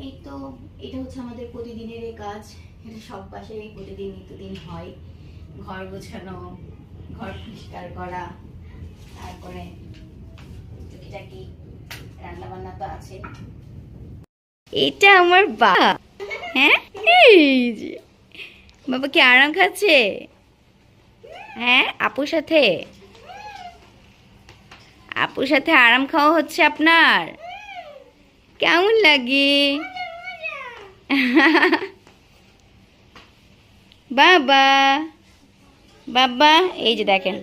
এই তো এটা হচ্ছে আমাদের প্রতিদিনের এই কাজ। এটা সব বাসায় প্রতিদিন নিত্যদিন হয়। ঘর গোছানো, ঘর পরিষ্কার করা, তারপরে টুকিটাকি রান্না বান্না তো আছে। এটা আমার বাবা। হ্যাঁ, এই যে বাবা কি আরাম খাচ্ছে? হ্যাঁ, আপুর সাথে আরাম খাওয়া হচ্ছে আপনার। কেমন লাগে বাবা? বাবা এই যে দেখেন,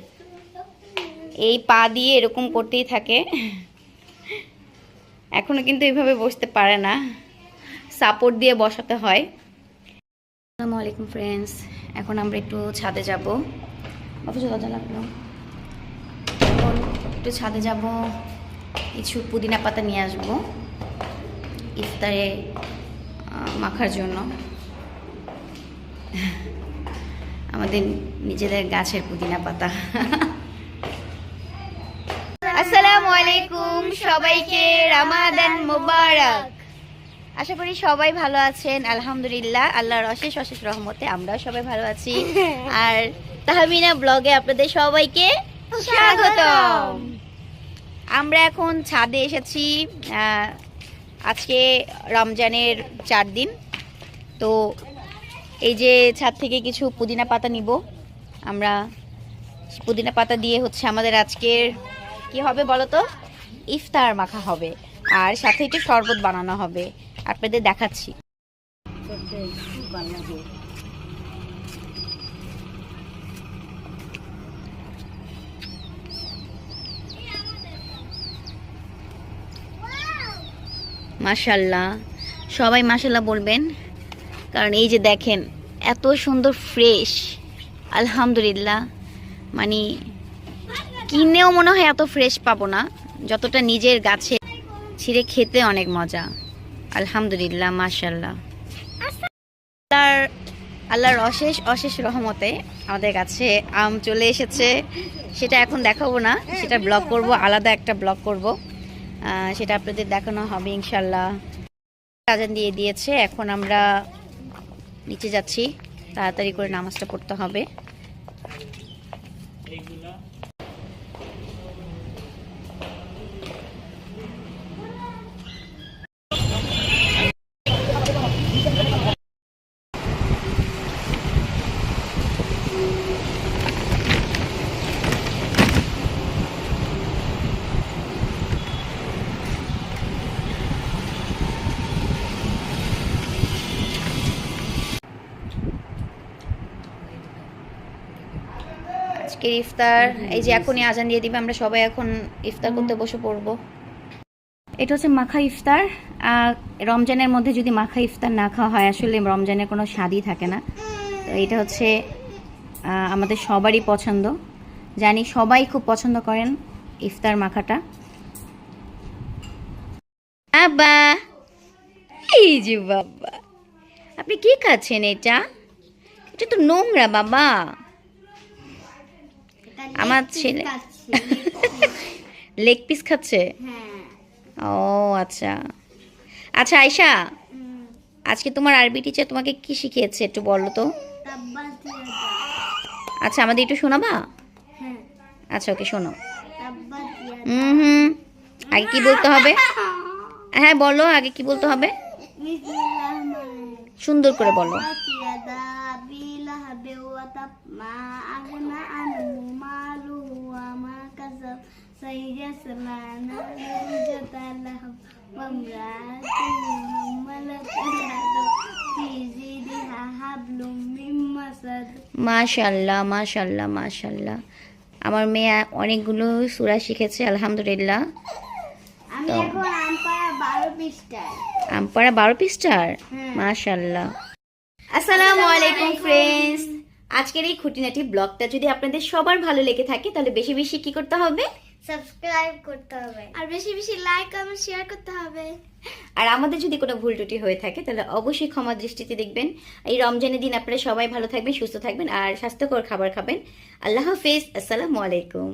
এই পা দিয়ে এরকম করতেই থাকে। এখনো কিন্তু এইভাবে বসতে পারে না, সাপোর্ট দিয়ে বসাতে হয়। আসসালামু আলাইকুম ফ্রেন্ডস, এখন আমরা একটু ছাদে যাব। অবশ্য লজ্জা লাগলো। এখন একটু ছাদে যাব, কিছু পুদিনা পাতা নিয়ে আসব ইফতারে মাখার জন্য। আমাদের নিজেদের গাছের পুদিনা পাতা। আসসালামু আলাইকুম সবাইকে, রমাদান মোবারক। আশা করি সবাই ভালো আছেন। আলহামদুলিল্লাহ, আল্লাহর অশেষ অশেষ রহমতে আমরাও সবাই ভালো আছি। আর তাহমিনা ব্লগে আপনাদের সবাইকে স্বাগতম। আমরা এখন ছাদে এসেছি। আজকে রমজানের 4 দিন। তো এই যে ছাদ থেকে কিছু পুদিনা পাতা নিব আমরা। পুদিনা পাতা দিয়ে হচ্ছে আমাদের আজকের কি হবে বলো তো? ইফতার মাখা হবে, আর সাথে একটু শরবত বানানো হবে। আপনাদের দেখাচ্ছি। মাশাল্লাহ, সবাই মাশাল্লাহ বলবেন, কারণ এই যে দেখেন এত সুন্দর ফ্রেশ। আলহামদুলিল্লাহ, মানে কিনেও মনে হয় এত ফ্রেশ পাবো না, যতটা নিজের গাছে ছিঁড়ে খেতে অনেক মজা। আলহামদুলিল্লাহ, মাশাল্লাহ। আল্লাহর অশেষ অশেষ রহমতে আমাদের কাছে আম চলে এসেছে। সেটা এখন দেখাবো না, সেটা ব্লগ করব, আলাদা একটা ব্লগ করব, সেটা আপনাদের দেখানো হবে ইনশাল্লাহ। আজান দিয়ে দিয়েছে, এখন আমরা নিচে যাচ্ছি, তাড়াতাড়ি করে নামাজটা পড়তে হবে। আজকের ইফতার এই যে এখনই আজান দিয়ে দিবে, আমরা সবাই এখন ইফতার করতে বসে পড়ব। এটা হচ্ছে মাখা ইফতার। রমজানের মধ্যে যদি মাখা ইফতার না খাওয়া হয়, আসলে রমজানের কোনো স্বাদই থাকে না। তো এটা হচ্ছে আমাদের সবারই পছন্দ, জানি সবাই খুব পছন্দ করেন ইফতার মাখাটা। বাবা, এই যে বাবা, আপনি কি খাচ্ছেন? এটা তো নোংরা বাবা। আমার ছেলে লেগ পিস খাচ্ছে। ও আচ্ছা আচ্ছা। আয়শা, আজকে তোমার আরবি টিচার তোমাকে কি শিখিয়েছে একটু বলো তো? আচ্ছা, আমাদের একটু শোনাবা? আচ্ছা, ওকে শোনো। হুম, আগে কি বলতে হবে? হ্যাঁ বলো, আগে কি বলতে হবে? সুন্দর করে বলো। মাশাল্লাহ মাশাল্লাহ মাশাল্লাহ, আমার মেয়ে অনেকগুলো সূরা শিখেছে আলহামদুলিল্লাহ। আমপাড়া 12 পৃষ্ঠার, মাশাল্লাহ। আসসালামু আলাইকুম ফ্রেন্ডস, আজকের এই খুঁটিনাটি ব্লগটা যদি আপনাদের সবার ভালো লেগে থাকে, তাহলে বেশি বেশি কি করতে হবে? সাবস্ক্রাইব করতে হবে, আর বেশি বেশি লাইক কমেন্ট শেয়ার করতে হবে। আর আমাদের যদি কোনো ভুল ত্রুটি হয়ে থাকে, তাহলে অবশ্যই ক্ষমা দৃষ্টিতে দেখবেন। এই রমজানের দিন আপনারা সবাই ভালো থাকবেন, সুস্থ থাকবেন, আর স্বাস্থ্যকর খাবার খাবেন। আল্লাহ হাফেজ, আসসালামু আলাইকুম।